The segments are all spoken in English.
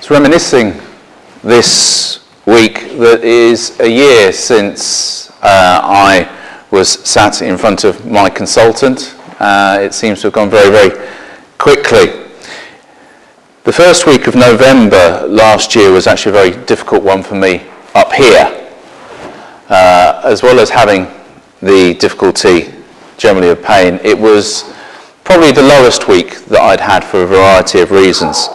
was reminiscing this week that is a year since I was sat in front of my consultant. It seems to have gone very, very quickly. The first week of November last year was actually a very difficult one for me up here, as well as having the difficulty generally of pain. It was probably the lowest week that I'd had for a variety of reasons.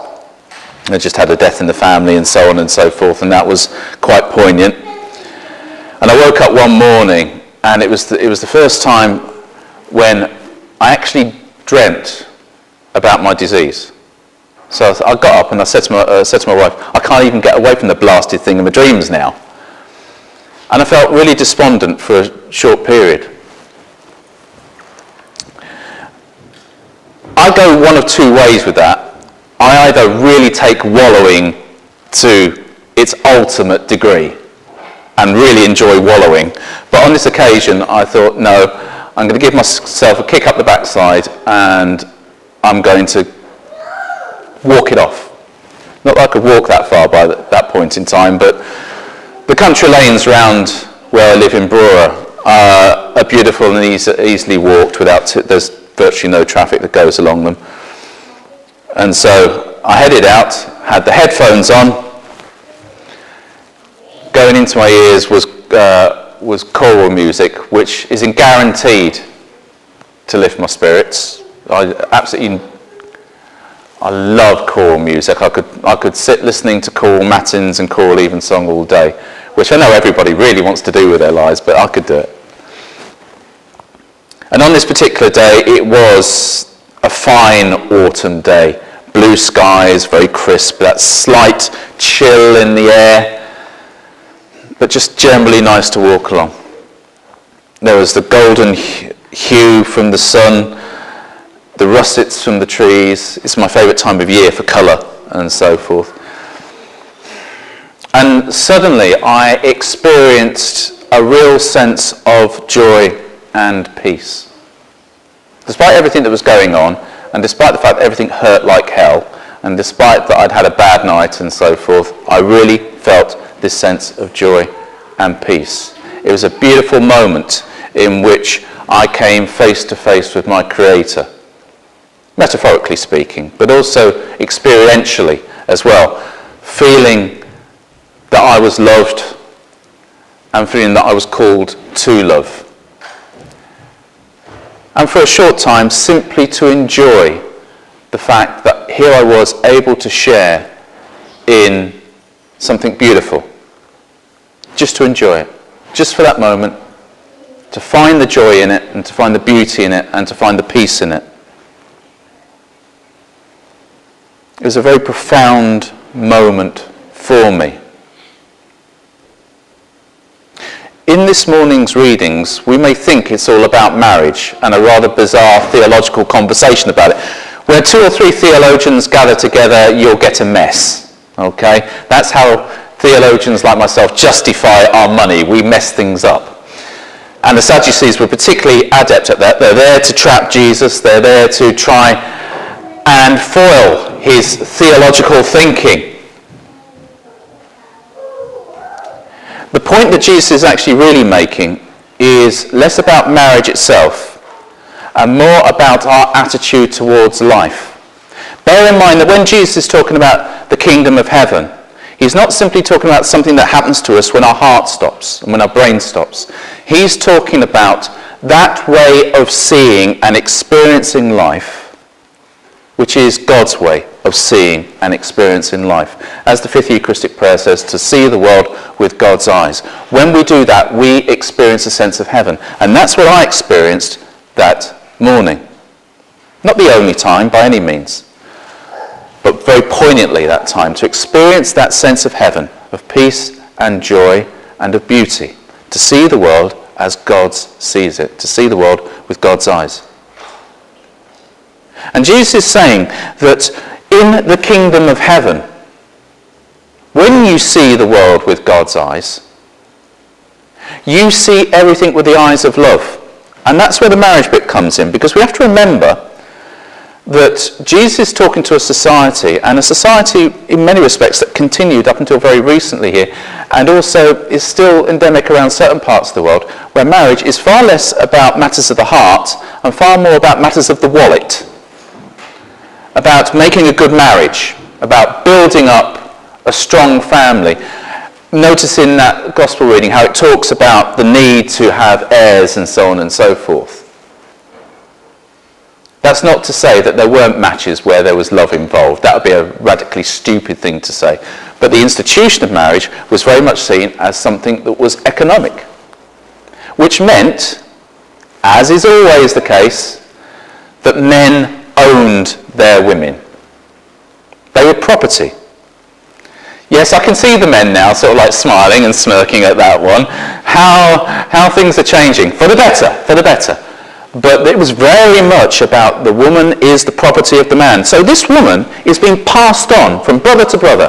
I just had a death in the family and so on and so forth, and that was quite poignant. And I woke up one morning, and it was the first time when I actually dreamt about my disease. So I got up and I said to my wife, I can't even get away from the blasted thing in my dreams now. And I felt really despondent for a short period. I go one of two ways with that. I either really take wallowing to its ultimate degree and really enjoy wallowing. But on this occasion, I thought, no, I'm going to give myself a kick up the backside and I'm going to walk it off. Not that I could walk that far by that point in time, but the country lanes round where I live in Brora are beautiful and easily walked there's virtually no traffic that goes along them. And so I headed out, had the headphones on. Going into my ears was choral music, which isn't guaranteed to lift my spirits. I love choral music. I could sit listening to choral matins and choral evensong all day, which I know everybody really wants to do with their lives, but I could do it. And on this particular day, it was a fine autumn day. Blue skies, very crisp, that slight chill in the air, but just generally nice to walk along. There was the golden hue from the sun, the russets from the trees. It's my favourite time of year for colour and so forth. And suddenly I experienced a real sense of joy and peace. Despite everything that was going on, and despite the fact that everything hurt like hell, and despite that I'd had a bad night and so forth, I really felt this sense of joy and peace. It was a beautiful moment in which I came face to face with my Creator, metaphorically speaking, but also experientially as well, feeling that I was loved and feeling that I was called to love. And for a short time, simply to enjoy the fact that here I was able to share in something beautiful. Just to enjoy it. Just for that moment. To find the joy in it, and to find the beauty in it, and to find the peace in it. It was a very profound moment for me. In this morning's readings, we may think it's all about marriage and a rather bizarre theological conversation about it. Where two or three theologians gather together, you'll get a mess. Okay? That's how theologians like myself justify our money. We mess things up. And the Sadducees were particularly adept at that. They're there to trap Jesus. They're there to try and foil his theological thinking. The point that Jesus is actually really making is less about marriage itself and more about our attitude towards life. Bear in mind that when Jesus is talking about the kingdom of heaven, he's not simply talking about something that happens to us when our heart stops and when our brain stops. He's talking about that way of seeing and experiencing life, which is God's way of seeing and experiencing life. As the fifth Eucharistic prayer says, to see the world with God's eyes. When we do that, we experience a sense of heaven. And that's what I experienced that morning. Not the only time, by any means, but very poignantly that time, to experience that sense of heaven, of peace and joy and of beauty. To see the world as God sees it. To see the world with God's eyes. And Jesus is saying that in the kingdom of heaven, when you see the world with God's eyes, you see everything with the eyes of love. And that's where the marriage bit comes in, because we have to remember that Jesus is talking to a society, and a society in many respects that continued up until very recently here, and also is still endemic around certain parts of the world, where marriage is far less about matters of the heart and far more about matters of the wallet, about making a good marriage, about building up a strong family. Notice in that gospel reading how it talks about the need to have heirs and so on and so forth. That's not to say that there weren't matches where there was love involved. That would be a radically stupid thing to say. But the institution of marriage was very much seen as something that was economic, which meant, as is always the case, that men owned their women. They were property. Yes, I can see the men now sort of like smiling and smirking at that one. How things are changing. For the better, for the better. But it was very much about the woman is the property of the man. So this woman is being passed on from brother to brother,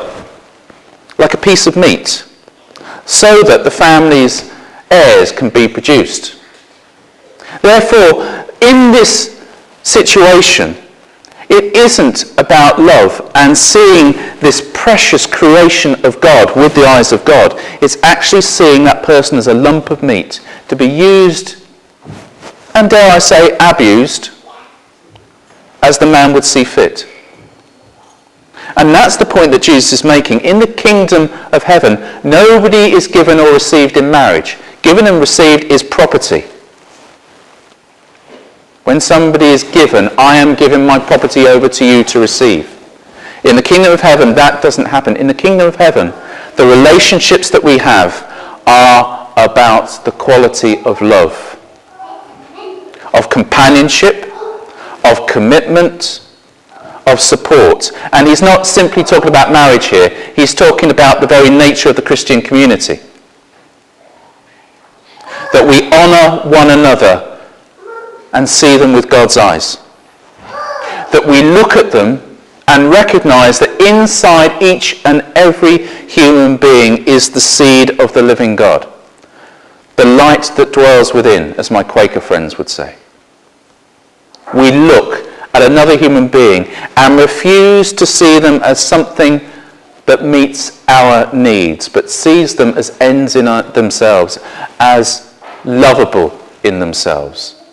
like a piece of meat, so that the family's heirs can be produced. Therefore, in this situation, it isn't about love and seeing this precious creation of God with the eyes of God. It's actually seeing that person as a lump of meat to be used, and dare I say, abused, as the man would see fit. And that's the point that Jesus is making. In the kingdom of heaven, nobody is given or received in marriage. Given and received is property. When somebody is given, I am giving my property over to you to receive. In the kingdom of heaven, that doesn't happen. In the kingdom of heaven, the relationships that we have are about the quality of love, of companionship, of commitment, of support. And he's not simply talking about marriage here. He's talking about the very nature of the Christian community. That we honour one another and see them with God's eyes. That we look at them and recognise that inside each and every human being is the seed of the living God. The light that dwells within, as my Quaker friends would say. We look at another human being and refuse to see them as something that meets our needs, but sees them as ends in themselves, as lovable in themselves,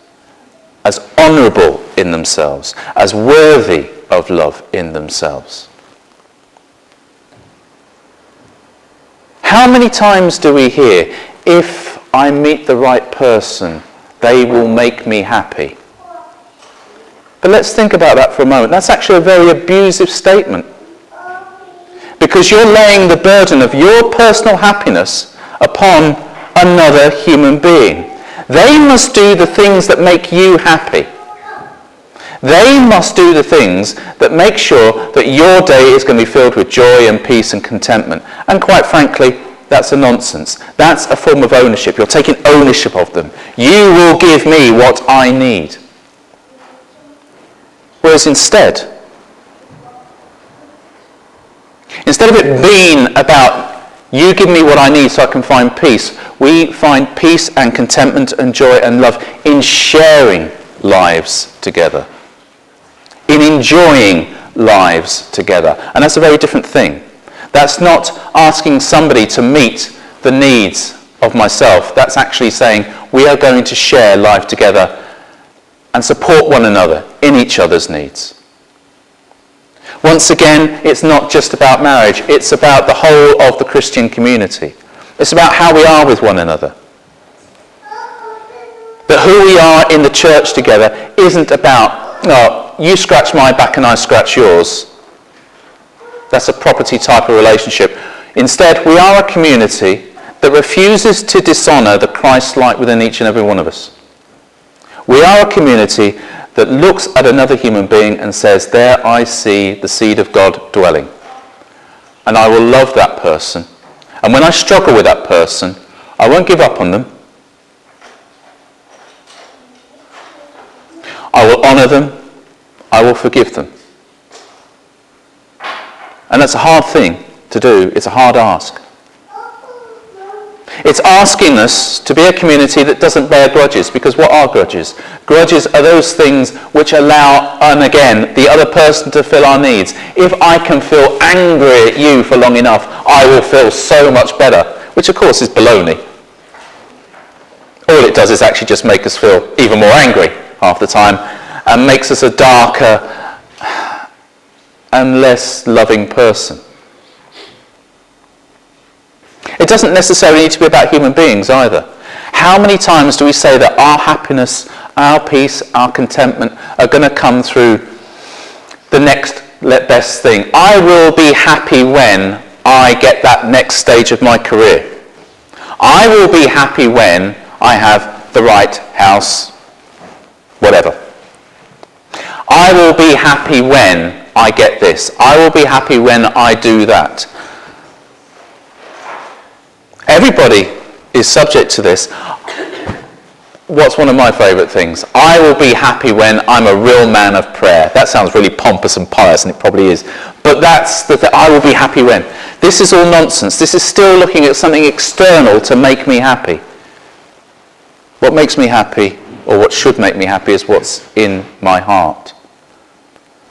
as honourable in themselves, as worthy of love in themselves. How many times do we hear, if I meet the right person, they will make me happy? But let's think about that for a moment. That's actually a very abusive statement. Because you're laying the burden of your personal happiness upon another human being. They must do the things that make you happy. They must do the things that make sure that your day is going to be filled with joy and peace and contentment. And quite frankly, that's a nonsense. That's a form of ownership. You're taking ownership of them. You will give me what I need. Whereas instead of it being about you give me what I need so I can find peace, we find peace and contentment and joy and love in sharing lives together, in enjoying lives together. And that's a very different thing. That's not asking somebody to meet the needs of myself. That's actually saying we are going to share life together and support one another in each other's needs. Once again, it's not just about marriage. It's about the whole of the Christian community. It's about how we are with one another. That who we are in the church together isn't about, no, you scratch my back and I scratch yours. That's a property type of relationship. Instead, we are a community that refuses to dishonour the Christ-like within each and every one of us. We are a community that looks at another human being and says, there I see the seed of God dwelling. And I will love that person. And when I struggle with that person, I won't give up on them. I will honour them. I will forgive them. And that's a hard thing to do. It's a hard ask. It's asking us to be a community that doesn't bear grudges, because what are grudges? Grudges are those things which allow, and again, the other person to fill our needs. If I can feel angry at you for long enough, I will feel so much better, which of course is baloney. All it does is actually just make us feel even more angry half the time, and makes us a darker and less loving person. It doesn't necessarily need to be about human beings either. How many times do we say that our happiness, our peace, our contentment are going to come through the next best thing? I will be happy when I get that next stage of my career. I will be happy when I have the right house, whatever. I will be happy when I get this. I will be happy when I do that. Everybody is subject to this. What's one of my favourite things? I will be happy when I'm a real man of prayer. That sounds really pompous and pious, and it probably is. But that's the thing. I will be happy when. This is all nonsense. This is still looking at something external to make me happy. What makes me happy, or what should make me happy, is what's in my heart.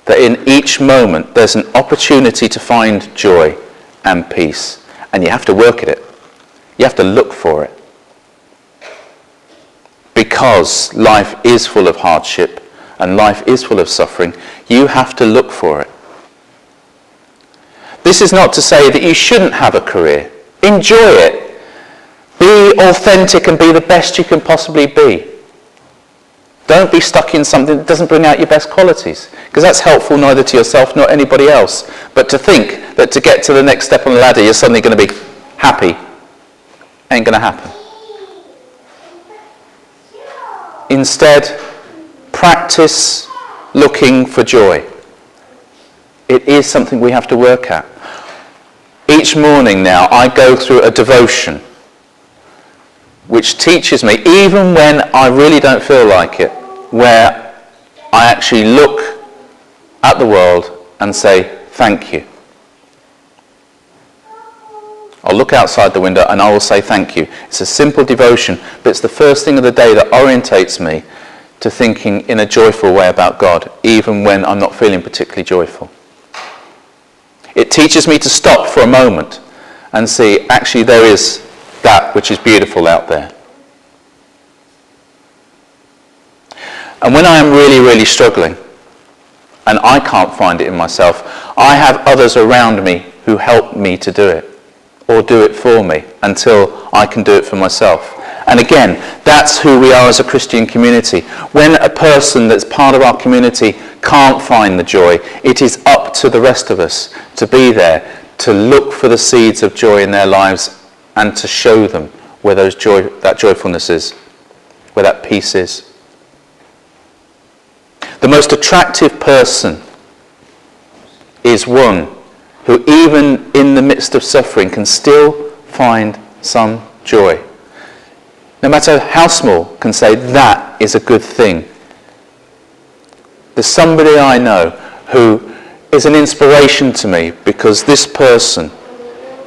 That in each moment there's an opportunity to find joy and peace. And you have to work at it. You have to look for it. Because life is full of hardship and life is full of suffering, you have to look for it. This is not to say that you shouldn't have a career. Enjoy it. Be authentic and be the best you can possibly be. Don't be stuck in something that doesn't bring out your best qualities, because that's helpful neither to yourself nor anybody else. But to think that to get to the next step on the ladder you're suddenly going to be happy ain't going to happen. Instead, practice looking for joy. It is something we have to work at. Each morning now I go through a devotion which teaches me, even when I really don't feel like it, where I actually look at the world and say, thank you. I'll look outside the window and I will say thank you. It's a simple devotion, but it's the first thing of the day that orientates me to thinking in a joyful way about God, even when I'm not feeling particularly joyful. It teaches me to stop for a moment and see, actually there is that which is beautiful out there. And when I am really, really struggling, and I can't find it in myself, I have others around me who help me to do it, or do it for me, until I can do it for myself. And again, that's who we are as a Christian community. When a person that's part of our community can't find the joy, it is up to the rest of us to be there, to look for the seeds of joy in their lives, and to show them where that joyfulness is, where that peace is. The most attractive person is one who, even in the midst of suffering, can still find some joy. No matter how small, can say, that is a good thing. There's somebody I know who is an inspiration to me, because this person,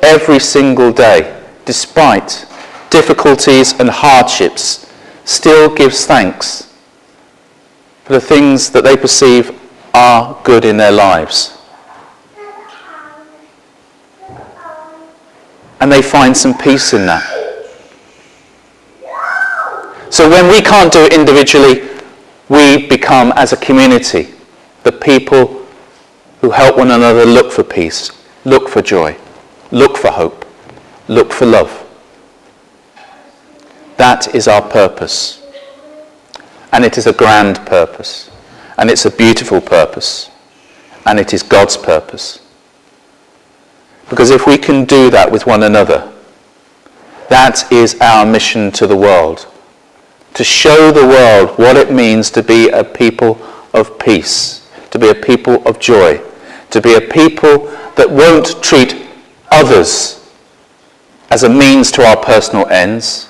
every single day, despite difficulties and hardships, still gives thanks for the things that they perceive are good in their lives. And they find some peace in that. So when we can't do it individually, we become, as a community, the people who help one another look for peace, look for joy, look for hope, look for love. That is our purpose. And it is a grand purpose. And it's a beautiful purpose. And it is God's purpose. Because if we can do that with one another, that is our mission to the world. To show the world what it means to be a people of peace, to be a people of joy, to be a people that won't treat others as a means to our personal ends,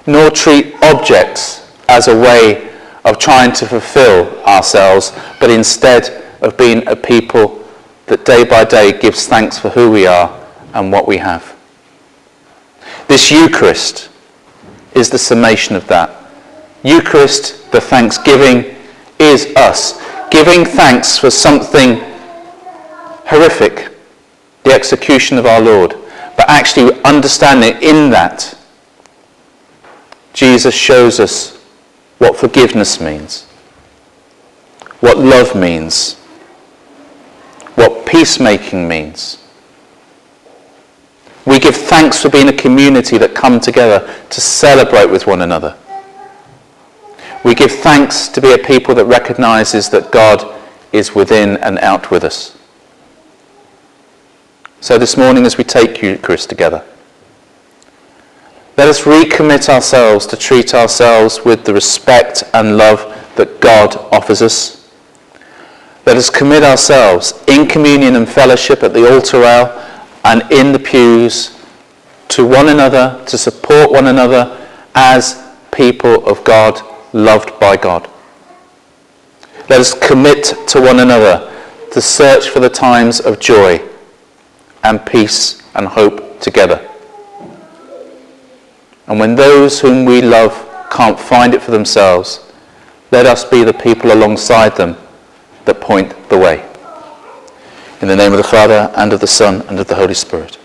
nor treat objects as a way of trying to fulfill ourselves, but instead of being a people that day by day gives thanks for who we are and what we have. This Eucharist is the summation of that. Eucharist, the thanksgiving, is us giving thanks for something horrific, the execution of our Lord, but actually understanding in that Jesus shows us what forgiveness means, what love means, what peacemaking means. We give thanks for being a community that come together to celebrate with one another. We give thanks to be a people that recognises that God is within and out with us. So this morning as we take Eucharist together, let us recommit ourselves to treat ourselves with the respect and love that God offers us. Let us commit ourselves in communion and fellowship at the altar rail and in the pews to one another, to support one another as people of God, loved by God. Let us commit to one another to search for the times of joy and peace and hope together. And when those whom we love can't find it for themselves, let us be the people alongside them that point the way. In the name of the Father, and of the Son, and of the Holy Spirit.